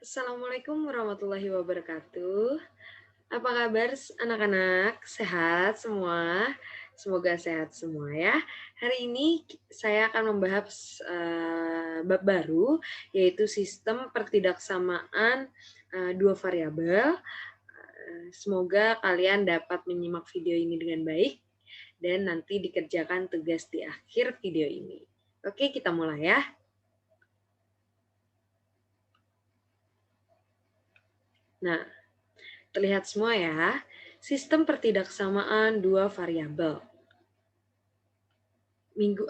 Assalamualaikum warahmatullahi wabarakatuh. Apa kabar anak-anak? Sehat semua? Semoga sehat semua ya. Hari ini saya akan membahas bab baru, yaitu sistem pertidaksamaan dua variabel. Semoga kalian dapat menyimak video ini dengan baik dan nanti dikerjakan tugas di akhir video ini. Oke, kita mulai ya. Nah, terlihat semua ya, sistem pertidaksamaan dua variabel. Minggu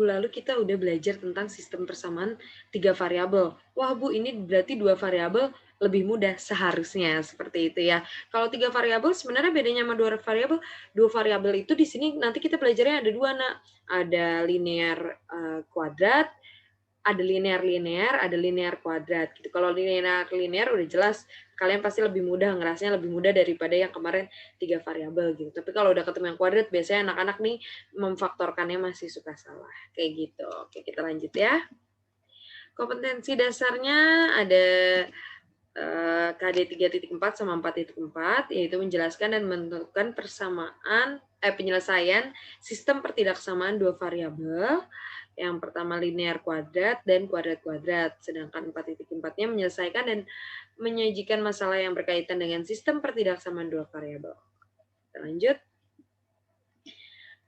lalu kita udah belajar tentang sistem persamaan tiga variabel. Wah Bu, ini berarti dua variabel lebih mudah seharusnya seperti itu ya. Kalau tiga variabel sebenarnya bedanya sama dua variabel itu di sini nanti kita belajarnya ada dua nak. Ada linear kuadrat, ada linear kuadrat gitu. Kalau linear udah jelas kalian pasti lebih mudah, ngerasanya lebih mudah daripada yang kemarin tiga variabel gitu. Tapi kalau udah ketemu yang kuadrat biasanya anak-anak nih memfaktorkannya masih suka salah. Kayak gitu. Oke, kita lanjut ya. Kompetensi dasarnya ada KD 3.4 sama 4.4, yaitu menjelaskan dan menentukan penyelesaian sistem pertidaksamaan dua variabel. Yang pertama linear kuadrat dan kuadrat-kuadrat, sedangkan 4.4-nya menyelesaikan dan menyajikan masalah yang berkaitan dengan sistem pertidaksamaan dua variabel. Kita lanjut.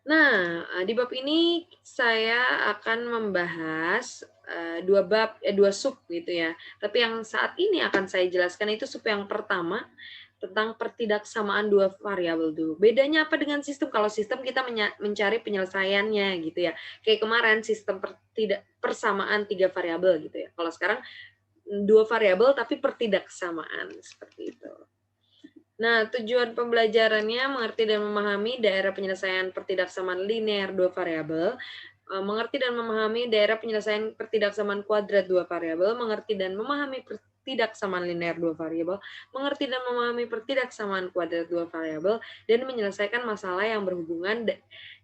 Nah, di bab ini saya akan membahas dua sub gitu ya. Tapi yang saat ini akan saya jelaskan itu sub yang pertama tentang pertidaksamaan dua variabel dulu. Bedanya apa dengan sistem? Kalau sistem kita mencari penyelesaiannya gitu ya. Kayak kemarin sistem persamaan tiga variabel gitu ya. Kalau sekarang dua variabel tapi pertidaksamaan seperti itu. Nah, tujuan pembelajarannya mengerti dan memahami daerah penyelesaian pertidaksamaan linear dua variabel, mengerti dan memahami daerah penyelesaian pertidaksamaan kuadrat dua variabel, mengerti dan memahami pertidaksamaan linear dua variabel, mengerti dan memahami pertidaksamaan kuadrat dua variabel, dan menyelesaikan masalah yang berhubungan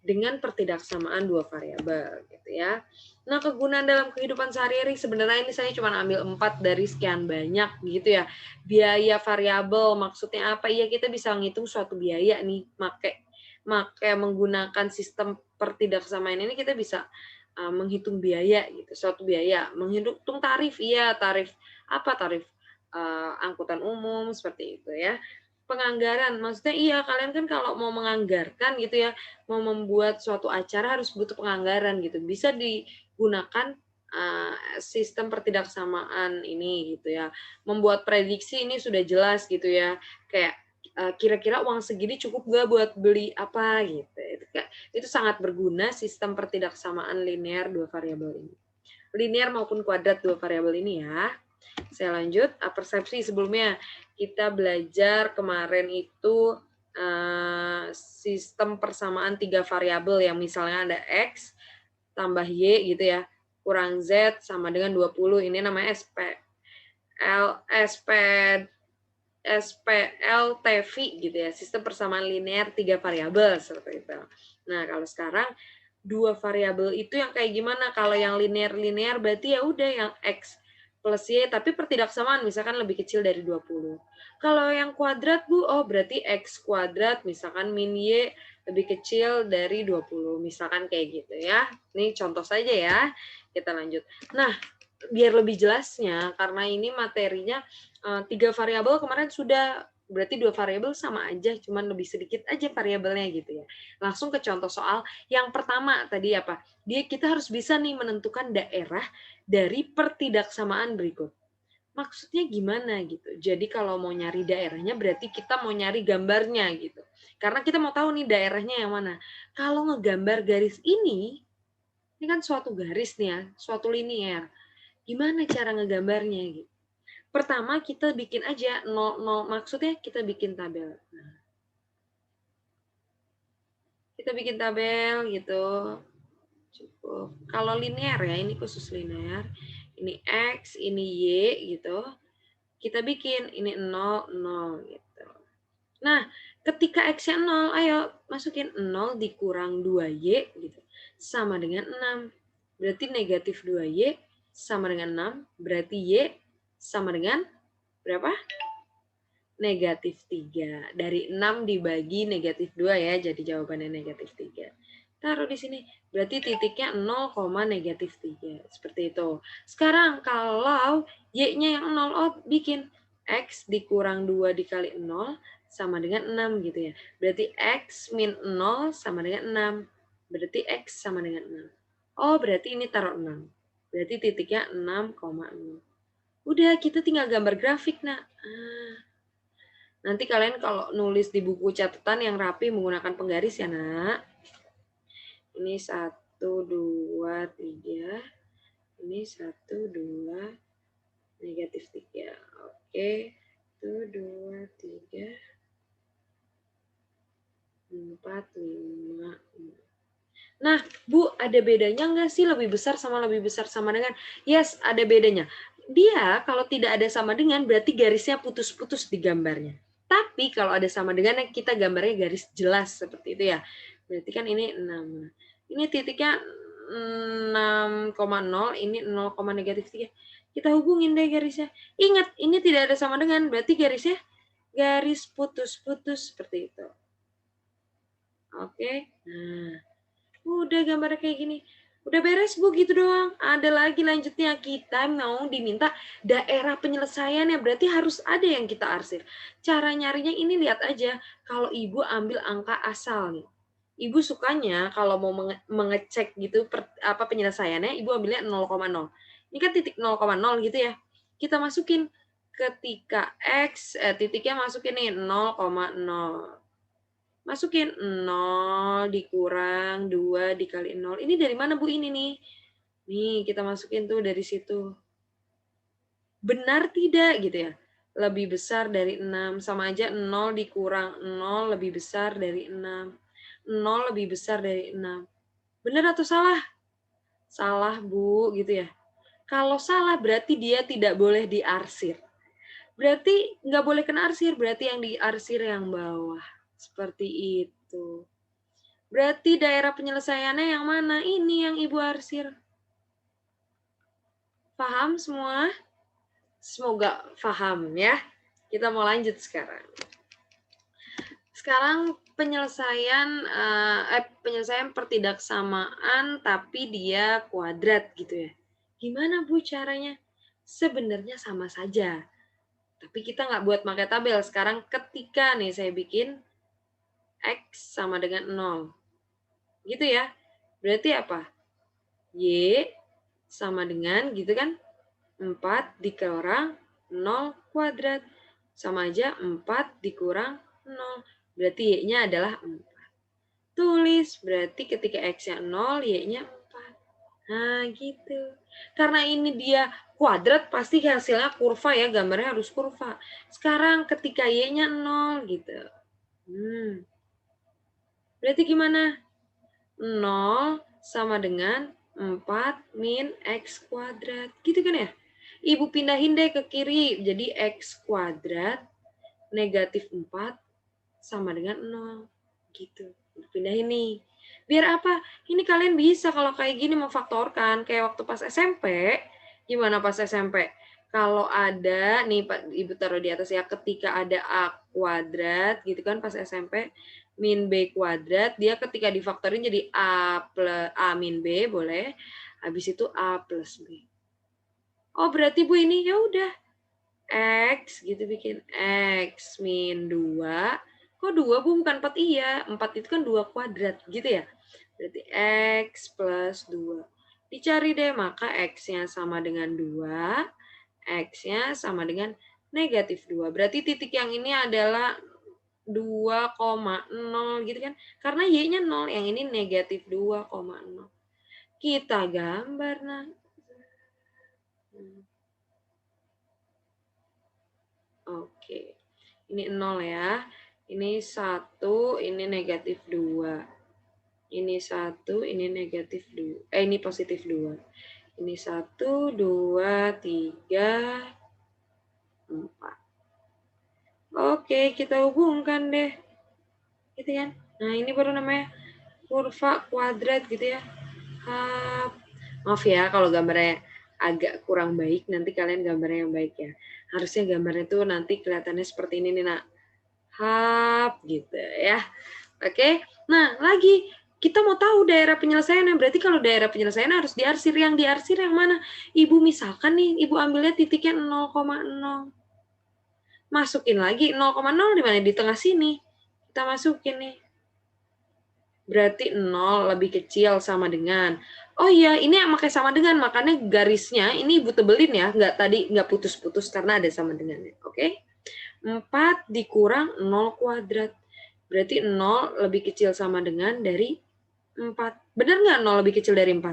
dengan pertidaksamaan dua variabel, gitu ya. Nah, kegunaan dalam kehidupan sehari-hari sebenarnya ini saya cuma ambil 4 dari sekian banyak gitu ya. Biaya variabel maksudnya apa? Iya, kita bisa ngitung suatu biaya nih, make menggunakan sistem pertidaksamaan ini kita bisa menghitung biaya gitu, suatu biaya, menghitung tarif, iya tarif apa tarif angkutan umum seperti itu ya. Penganggaran, maksudnya iya kalian kan kalau mau menganggarkan gitu ya, mau membuat suatu acara harus butuh penganggaran gitu. Bisa digunakan sistem pertidaksamaan ini gitu ya. Membuat prediksi ini sudah jelas gitu ya. Kayak kira-kira uang segini cukup gak buat beli apa gitu. Itu sangat berguna sistem pertidaksamaan linear dua variabel ini. Linear maupun kuadrat dua variabel ini ya. Saya lanjut, persepsi sebelumnya kita belajar kemarin itu sistem persamaan tiga variabel yang misalnya ada X tambah Y gitu ya, kurang Z sama dengan 20. Ini namanya SPLTV gitu ya, sistem persamaan linear tiga variabel seperti itu. Nah, kalau sekarang dua variabel itu yang kayak gimana? Kalau yang linear berarti ya udah yang X plus Y, tapi pertidaksamaan misalkan lebih kecil dari 20. Kalau yang kuadrat, Bu, oh berarti X kuadrat misalkan min Y lebih kecil dari 20. Misalkan kayak gitu ya. Ini contoh saja ya. Kita lanjut. Nah, biar lebih jelasnya, karena ini materinya tiga variabel kemarin sudah, berarti dua variabel sama aja, cuman lebih sedikit aja variabelnya gitu ya. Langsung ke contoh soal yang pertama tadi apa? Kita harus bisa nih menentukan daerah dari pertidaksamaan berikut. Maksudnya gimana gitu? Jadi kalau mau nyari daerahnya berarti kita mau nyari gambarnya gitu. Karena kita mau tahu nih daerahnya yang mana. Kalau ngegambar garis ini kan suatu garis nih ya, suatu linear. Gimana cara ngegambarnya gitu? Pertama kita bikin aja 0, maksudnya kita bikin tabel. Nah, kita bikin tabel gitu. Cukup. Kalau linear ya, ini khusus linear. Ini X, ini Y gitu. Kita bikin ini 0, 0 gitu. Nah, ketika X-nya 0, ayo masukin 0 dikurang 2Y gitu. Sama dengan 6. Berarti negatif 2Y sama dengan 6. Berarti Y sama dengan berapa? Negatif 3. Dari 6 dibagi negatif 2 ya, jadi jawabannya negatif 3. Taruh di sini, berarti titiknya 0, negatif 3. Seperti itu. Sekarang kalau Y-nya yang 0, oh bikin X dikurang 2 dikali 0 sama dengan 6 gitu ya. Berarti X min 0 sama dengan 6. Berarti X sama dengan 6. Oh, berarti ini taruh 6. Berarti titiknya 6,6. Udah, kita tinggal gambar grafik, nak. Nanti kalian kalau nulis di buku catatan yang rapi menggunakan penggaris ya, nak. Ini 1, 2, 3. Ini 1, 2, negatif 3. Oke. 1, 2, 3, 4, 5. Nah, Bu, ada bedanya nggak sih lebih besar sama dengan? Yes, ada bedanya. Dia kalau tidak ada sama dengan berarti garisnya putus-putus di gambarnya. Tapi kalau ada sama dengan kita gambarnya garis jelas seperti itu ya. Berarti kan ini 6. Ini titiknya 6,0, ini 0, negatif 3. Kita hubungin deh garisnya. Ingat, ini tidak ada sama dengan, berarti garisnya garis putus-putus seperti itu. Oke. Nah, udah gambarnya kayak gini. Udah beres, Bu, gitu doang. Ada lagi lanjutnya, kita mau diminta daerah penyelesaiannya, berarti harus ada yang kita arsir. Cara nyarinya ini lihat aja, kalau Ibu ambil angka asal nih. Ibu sukanya kalau mau mengecek gitu penyelesaiannya, Ibu ambilnya 0,0. Ini kan titik 0,0 gitu ya. Kita masukin ketika X, titiknya masukin nih 0,0. Masukin 0 dikurang 2 dikali 0. Ini dari mana, Bu, ini nih? Nih, kita masukin tuh dari situ. Benar tidak gitu ya? Lebih besar dari 6. Sama aja 0 dikurang 0 lebih besar dari 6. 0 lebih besar dari 6. Benar atau salah? Salah, Bu, gitu ya. Kalau salah berarti dia tidak boleh diarsir. Berarti nggak boleh kena arsir, berarti yang diarsir yang bawah. Seperti itu. Berarti daerah penyelesaiannya yang mana? Ini yang Ibu arsir. Paham semua? Semoga paham ya. Kita mau lanjut sekarang. Sekarang penyelesaian pertidaksamaan tapi dia kuadrat gitu ya. Gimana, Bu, caranya? Sebenarnya sama saja. Tapi kita nggak buat pakai tabel. Sekarang ketika nih saya bikin X sama dengan 0. Gitu ya. Berarti apa? Y sama dengan gitu kan 4 dikurang 0 kuadrat sama aja 4 dikurang 0, berarti Y-nya adalah 4. Tulis, berarti ketika X-nya 0 Y-nya 4. Nah gitu, karena ini dia kuadrat pasti hasilnya kurva ya, gambarnya harus kurva. Sekarang ketika Y-nya 0 gitu, berarti gimana? 0 sama dengan 4 min X kuadrat. Gitu kan ya? Ibu pindahin deh ke kiri. Jadi X kuadrat negatif 4 sama dengan 0. Gitu. Pindahin nih. Biar apa? Ini kalian bisa kalau kayak gini memfaktorkan. Kayak waktu pas SMP. Gimana pas SMP? Kalau ada, nih Ibu taruh di atas ya, ketika ada A kuadrat gitu kan pas SMP, min B kuadrat, dia ketika difaktorin jadi A plus A min B, boleh. Habis itu A plus B. Oh, berarti Bu ini ya udah. X gitu bikin X min 2. Kok 2, Bu? Bukan 4? Iya. 4 itu kan 2 kuadrat gitu ya. Berarti X plus 2. Dicari deh, maka X-nya sama dengan 2. X-nya sama dengan negatif 2. Berarti titik yang ini adalah 2,0 gitu kan. Karena Y-nya 0, yang ini negatif 2,0. Kita gambar, nah. Oke. Ini 0 ya. Ini 1, ini negatif 2. Ini 1, ini negatif 2. Ini positif 2. Ini 1, 2, 3, 4. Oke, kita hubungkan deh. Gitu kan. Nah, ini baru namanya kurva kuadrat gitu ya. Maaf ya kalau gambarnya agak kurang baik, nanti kalian gambarnya yang baik ya. Harusnya gambarnya tuh nanti kelihatannya seperti ini nih, Nak. Hap, gitu ya. Oke, nah lagi kita mau tahu daerah penyelesaiannya. Berarti kalau daerah penyelesaian harus diarsir. Yang diarsir yang mana? Ibu misalkan nih, Ibu ambilnya titiknya 0,0. Masukin lagi 0,0 di mana? Di tengah sini. Kita masukin nih. Berarti 0 lebih kecil sama dengan. Oh iya, ini makanya sama dengan. Makanya garisnya ini Ibu tebelin ya. Nggak putus-putus karena ada sama dengannya. Oke? 4 dikurang 0 kuadrat. Berarti 0 lebih kecil sama dengan dari 4. Benar nggak 0 lebih kecil dari 4?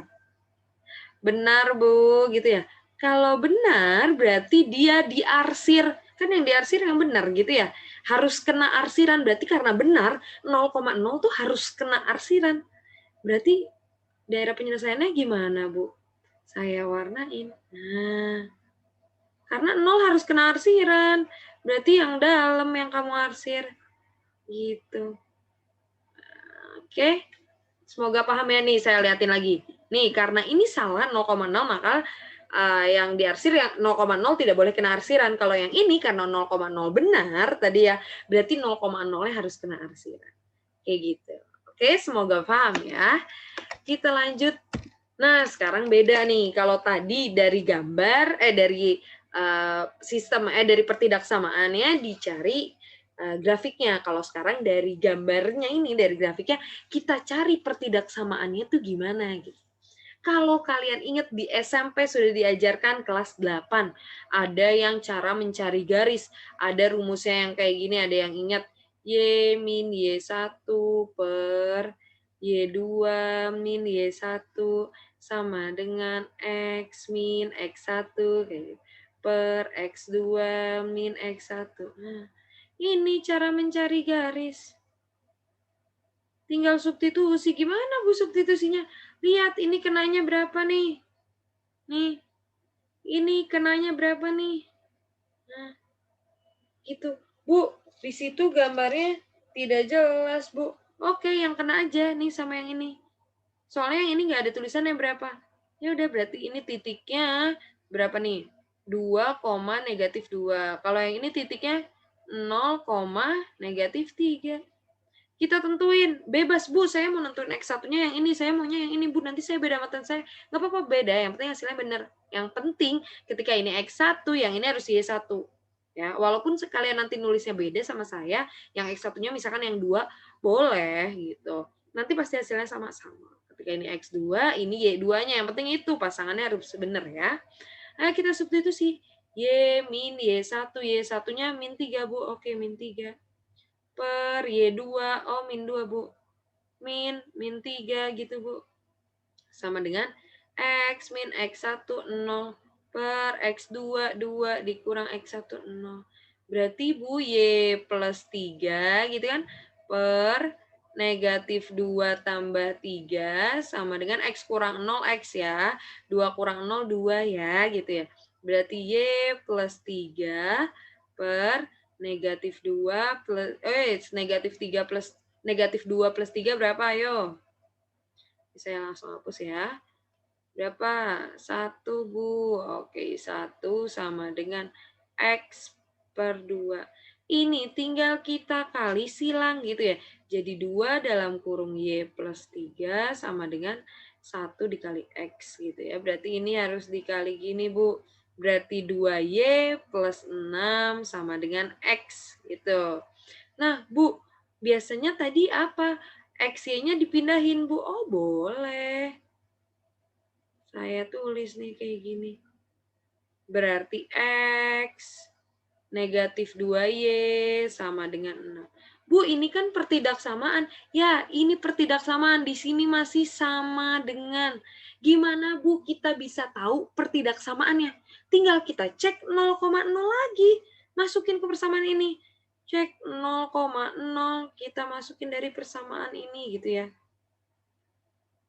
Benar, Bu, gitu ya. Kalau benar, berarti dia diarsir. Kan yang diarsir yang benar, gitu ya. Harus kena arsiran, berarti karena benar, 0,0 tuh harus kena arsiran. Berarti daerah penyelesaiannya gimana, Bu? Saya warnain. Nah, karena 0 harus kena arsiran. Berarti yang dalam yang kamu arsir. Gitu. Oke. Semoga paham ya nih, saya liatin lagi. Nih, karena ini salah 0,0, maka yang diarsir yang 0,0 tidak boleh kena arsiran. Kalau yang ini karena 0,0 benar tadi ya, berarti 0,0-nya harus kena arsiran. Kayak gitu. Oke, semoga paham ya. Kita lanjut. Nah, sekarang beda nih. Kalau tadi dari gambar, dari sistem, dari pertidaksamaannya dicari grafiknya. Kalau sekarang dari gambarnya ini, dari grafiknya, kita cari pertidaksamaannya tuh gimana gitu. Kalau kalian ingat di SMP sudah diajarkan kelas 8, ada yang cara mencari garis, ada rumusnya yang kayak gini, ada yang ingat Y min Y1 per Y2 min Y1 sama dengan X min X1 kayak gitu, per X2 min X1. Nah, ini cara mencari garis. Tinggal substitusi. Gimana, Bu, substitusinya? Lihat, ini kenanya berapa nih? Nih, ini kenanya berapa nih? Nah, gitu. Bu, di situ gambarnya tidak jelas, Bu. Oke, yang kena aja nih sama yang ini. Soalnya yang ini nggak ada tulisannya berapa. Ya udah, berarti ini titiknya berapa nih? 2, negatif 2. Kalau yang ini titiknya 0, negatif 3. Kita tentuin, bebas Bu, saya mau nentuin X1-nya yang ini, saya maunya yang ini Bu, nanti saya beda sama saya. Nggak apa-apa beda, yang penting hasilnya benar. Yang penting ketika ini X1, yang ini harus Y1. Ya, walaupun sekalian nanti nulisnya beda sama saya, yang X1-nya misalkan yang 2, boleh gitu. Nanti pasti hasilnya sama-sama. Ketika ini X2, ini Y2-nya, yang penting itu pasangannya harus benar ya. Nah, kita substitusi. Y min Y1, Y1-nya min 3 Bu, oke min 3. Per Y2, oh min 2 Bu. Min 3 gitu Bu. Sama dengan X min X1 0 per X2 2 dikurang X1 0. Berarti Bu Y plus 3 gitu kan, per negatif 2 tambah 3 sama dengan X kurang 0 X ya. 2 kurang 0 2 ya gitu ya. Berarti Y plus 3 per negatif 2 plus negatif 3 plus negatif 2 plus 3 berapa? Ayo. Saya langsung hapus ya. Berapa? 1 Bu. Oke, 1 sama dengan X per 2. Ini tinggal kita kali silang gitu ya. Jadi 2 dalam kurung Y plus 3 sama dengan 1 dikali X gitu ya. Berarti ini harus dikali gini Bu. Berarti 2Y plus 6 sama dengan X gitu. Nah Bu, biasanya tadi apa? XY-nya dipindahin Bu. Oh boleh. Saya tulis nih kayak gini. Berarti X negatif 2Y sama dengan 6. Bu, ini kan pertidaksamaan. Ya, ini pertidaksamaan. Di sini masih sama dengan. Gimana, Bu, kita bisa tahu pertidaksamaannya? Tinggal kita cek 0,0 lagi. Masukin ke persamaan ini. Cek 0,0, kita masukin dari persamaan ini gitu ya.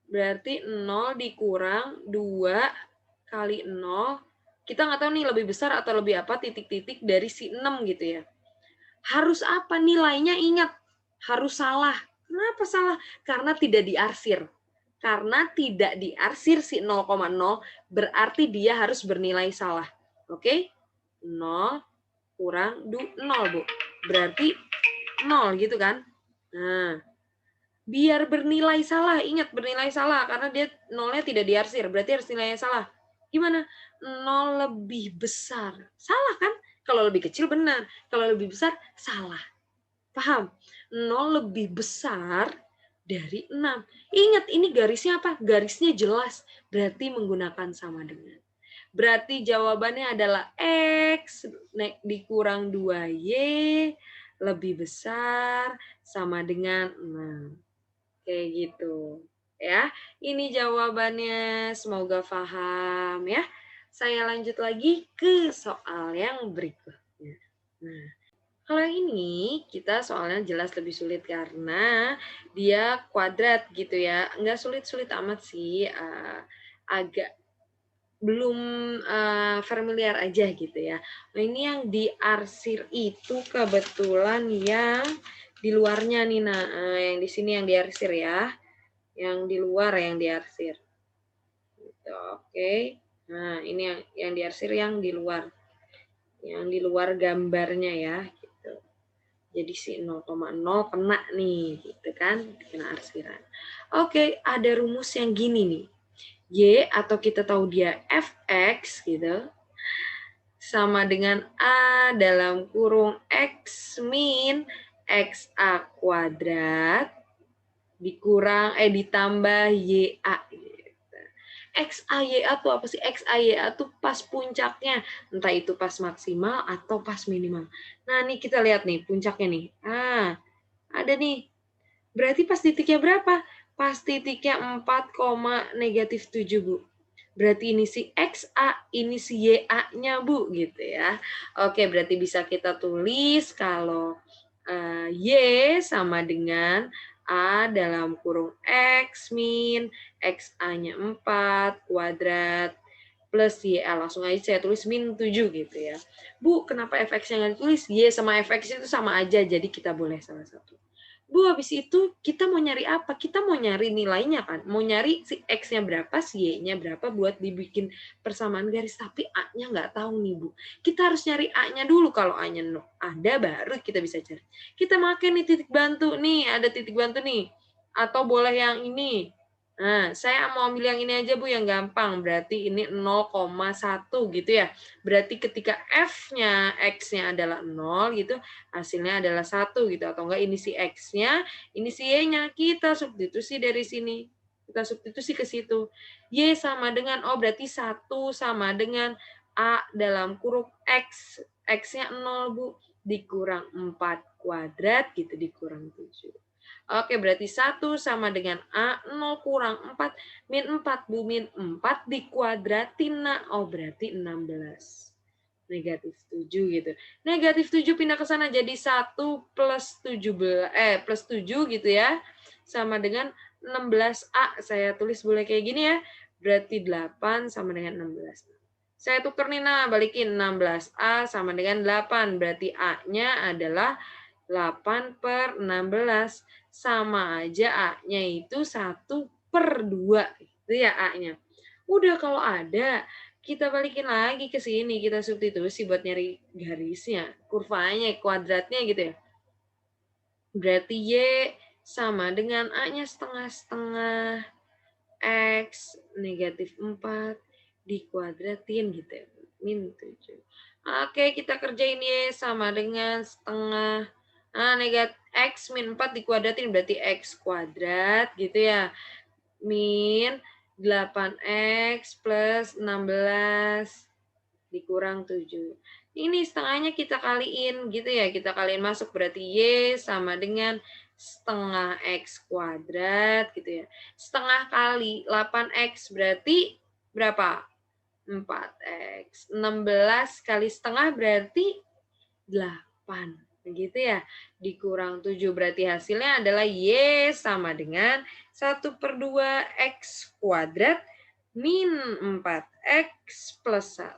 Berarti 0 dikurang 2 kali 0. Kita nggak tahu nih lebih besar atau lebih apa titik-titik dari si 6 gitu ya. Harus apa nilainya? Ingat, harus salah. Kenapa salah? Karena tidak diarsir. Karena tidak diarsir si 0,0, berarti dia harus bernilai salah. Oke? 0 kurang 0, Bu. Berarti 0 gitu kan? Nah, biar bernilai salah, ingat bernilai salah karena dia nolnya tidak diarsir, berarti harus nilainya salah. Gimana? 0 lebih besar. Salah kan? Kalau lebih kecil benar, kalau lebih besar salah. Paham? 0 lebih besar dari 6. Ingat ini garisnya apa? Garisnya jelas, berarti menggunakan sama dengan. Berarti jawabannya adalah X dikurang 2Y lebih besar sama dengan 6. Kayak gitu. Ya, ini jawabannya. Semoga paham ya. Saya lanjut lagi ke soal yang berikutnya. Nah, kalau yang ini kita soalnya jelas lebih sulit karena dia kuadrat gitu ya. Enggak sulit-sulit amat sih. Agak belum familiar aja gitu ya. Nah, ini yang diarsir itu kebetulan yang di luarnya nih. Nah, yang di sini yang diarsir ya. Yang di luar yang diarsir. Gitu, oke. Nah, ini yang diarsir yang di luar. Yang di luar gambarnya ya, gitu. Jadi si 0,0 kena nih, gitu kan, kena arsiran. Oke, ada rumus yang gini nih. Y atau kita tahu dia fx gitu sama dengan A dalam kurung X min XA kuadrat ditambah YA. XAYA tuh apa sih? XAYA tuh pas puncaknya. Entah itu pas maksimal atau pas minimal. Nah, nih kita lihat nih puncaknya nih. Ada nih. Berarti pas titiknya berapa? Pas titiknya 4,-7, Bu. Berarti ini si XA, ini si YA-nya, Bu, gitu ya. Oke, berarti bisa kita tulis kalau Y sama dengan A dalam kurung X min XA-nya 4 kuadrat plus YA. Langsung aja saya tulis min 7 gitu ya. Bu, kenapa fx-nya nggak ditulis? Y sama fx itu sama aja, jadi kita boleh salah satu. Bu, habis itu kita mau nyari apa? Kita mau nyari nilainya kan? Mau nyari si X-nya berapa, si Y-nya berapa buat dibikin persamaan garis. Tapi A-nya nggak tahu nih, Bu. Kita harus nyari A-nya dulu. Kalau A-nya ada, baru kita bisa cari. Kita pakai nih titik bantu nih. Ada titik bantu nih. Atau boleh yang ini. Nah, saya mau ambil yang ini aja, Bu, yang gampang. Berarti ini 0,1 gitu ya. Berarti ketika F-nya, X-nya adalah 0 gitu, hasilnya adalah 1 gitu. Atau enggak ini si X-nya, ini si Y-nya. Kita substitusi dari sini. Kita substitusi ke situ. Y sama dengan, berarti 1 sama dengan A dalam kurung X. X-nya 0, Bu. Dikurang 4 kuadrat gitu, dikurang 7. Oke, berarti 1 sama dengan A, 0 kurang 4, min 4, Bu. Min 4 dikuadratin, nah, berarti 16. Negatif 7 gitu. Negatif 7 pindah ke sana jadi 1 plus 17, plus 7 gitu ya. Sama dengan 16A. Saya tulis boleh kayak gini ya. Berarti 8 sama dengan 16. Saya tuker nih, nah, balikin 16A sama dengan 8. Berarti A-nya adalah 8 per 16. Sama aja A-nya itu 1/2. Itu ya A-nya. Udah kalau ada, kita balikin lagi ke sini. Kita substitusi buat nyari garisnya. Kurvanya, kuadratnya gitu ya. Berarti Y sama dengan A-nya setengah-setengah. X negatif 4 dikuadratin gitu ya. Min 7. Oke, kita kerjain Y sama dengan setengah. Negatif X min 4 dikuadratin berarti X kuadrat gitu ya. Min 8X plus 16 dikurang 7. Ini setengahnya kita kaliin gitu ya. Kita kaliin masuk berarti Y sama dengan setengah X kuadrat gitu ya. Setengah kali 8X berarti berapa? 4X. 16 kali setengah berarti 8. Begitu ya. Dikurang 7 berarti hasilnya adalah Y sama dengan 1/2 X kuadrat min 4X plus 1.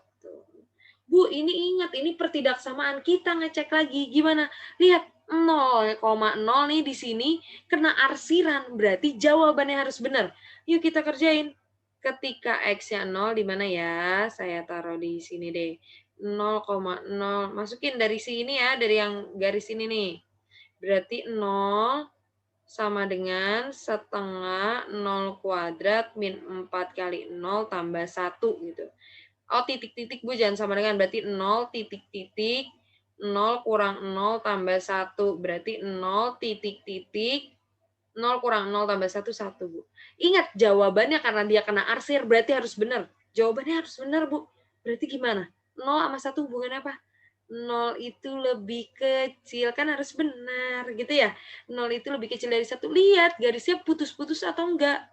Bu, ini ingat, ini pertidaksamaan. Kita ngecek lagi. Gimana? Lihat, 0,0 nih di sini kena arsiran. Berarti jawabannya harus benar. Yuk kita kerjain. Ketika X-nya 0 di mana ya? Saya taruh di sini deh. 0,0. Masukin dari sini ya, dari yang garis ini nih. Berarti 0 sama dengan setengah 0 kuadrat min 4 kali 0 tambah 1 gitu. Oh, titik-titik Bu, jangan sama dengan, berarti 0 titik-titik 0 kurang 0 tambah 1. Berarti 0 titik-titik 0 kurang 0 tambah 1, 1, Bu. Ingat, jawabannya karena dia kena arsir, berarti harus benar. Jawabannya harus benar, Bu. Berarti gimana? 0 sama 1 hubungannya apa? 0 itu lebih kecil, kan harus benar, gitu ya. 0 itu lebih kecil dari 1. Lihat, garisnya putus-putus atau enggak?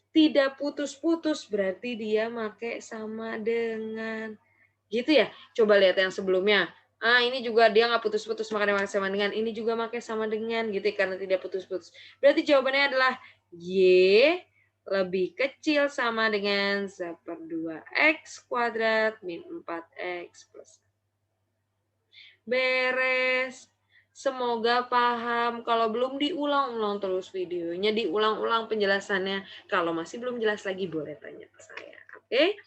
Tidak putus-putus, berarti dia make sama dengan. Gitu ya? Coba lihat yang sebelumnya. Ini juga dia nggak putus-putus, makanya make sama dengan. Ini juga make sama dengan, gitu ya, karena tidak putus-putus. Berarti jawabannya adalah Y lebih kecil sama dengan 1/2X kuadrat min 4X plus. Beres. Semoga paham. Kalau belum, diulang-ulang terus videonya, diulang-ulang penjelasannya. Kalau masih belum jelas lagi, boleh tanya ke saya. Oke?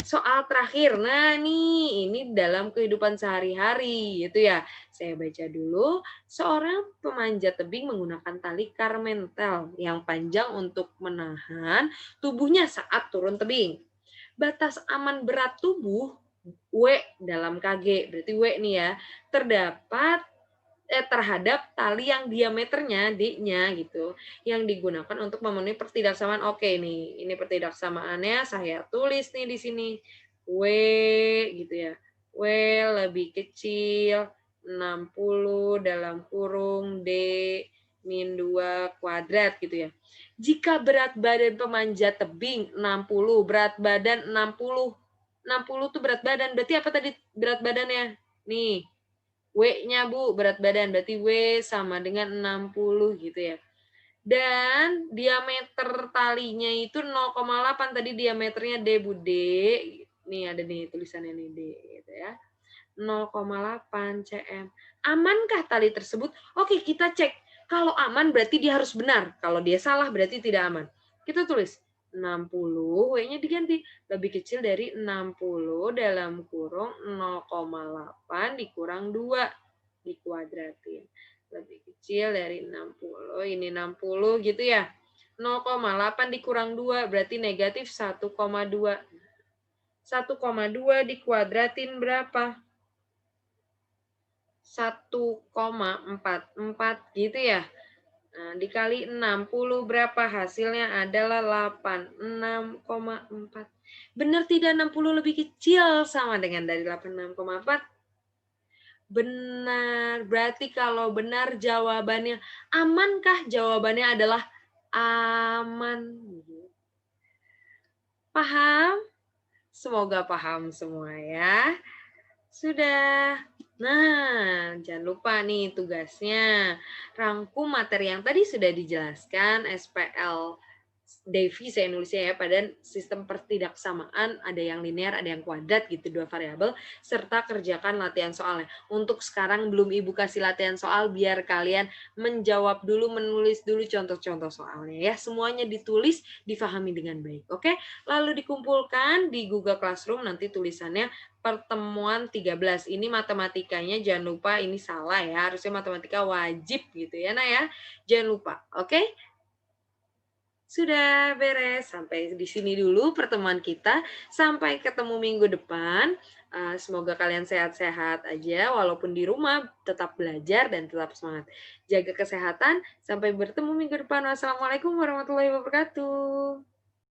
Soal terakhir. Nah, nih, ini dalam kehidupan sehari-hari, gitu ya. Saya baca dulu. Seorang pemanjat tebing menggunakan tali karmentel yang panjang untuk menahan tubuhnya saat turun tebing. Batas aman berat tubuh W dalam KG, berarti W nih ya, terdapat terhadap tali yang diameternya D-nya gitu, yang digunakan untuk memenuhi pertidaksamaan. Oke nih, ini pertidaksamaannya saya tulis nih di sini. W gitu ya. W lebih kecil 60 dalam kurung D min 2 kuadrat gitu ya. Jika berat badan pemanjat tebing 60, berat badan 60. 60 tuh berat badan. Berarti apa tadi berat badannya? Nih, W-nya Bu, berat badan. Berarti W sama dengan 60 gitu ya. Dan diameter talinya itu 0,8. Tadi diameternya D Bu, D. Nih ada nih tulisannya nih D gitu ya. 0,8 cm. Amankah tali tersebut? Oke, kita cek. Kalau aman berarti dia harus benar. Kalau dia salah berarti tidak aman. Kita tulis 60, W-nya diganti. Lebih kecil dari 60 dalam kurung 0,8 dikurang 2. Dikuadratin. Lebih kecil dari 60. Ini 60 gitu ya. 0,8 dikurang 2 berarti negatif 1,2. 1,2 dikuadratin berapa? 1,44 gitu ya. Nah, dikali 60 berapa? Hasilnya adalah 86,4. Benar tidak 60 lebih kecil sama dengan dari 86,4? Benar. Berarti kalau benar jawabannya amankah? Jawabannya adalah aman. Paham? Semoga paham semua ya. Sudah. Nah, jangan lupa nih tugasnya. Rangkum materi yang tadi sudah dijelaskan, SPL Devi saya nulisnya ya, pada sistem pertidaksamaan, ada yang linear, ada yang kuadrat gitu, 2 variabel, serta kerjakan latihan soalnya. Untuk sekarang belum Ibu kasih latihan soal, biar kalian menjawab dulu, menulis dulu contoh-contoh soalnya ya. Semuanya ditulis, difahami dengan baik, oke? Lalu dikumpulkan di Google Classroom, nanti tulisannya pertemuan 13. Ini matematikanya jangan lupa, ini salah ya, harusnya matematika wajib gitu ya, nah ya. Jangan lupa, oke? Sudah beres. Sampai di sini dulu pertemuan kita. Sampai ketemu minggu depan. Semoga kalian sehat-sehat aja. Walaupun di rumah, tetap belajar dan tetap semangat. Jaga kesehatan. Sampai bertemu minggu depan. Wassalamualaikum warahmatullahi wabarakatuh.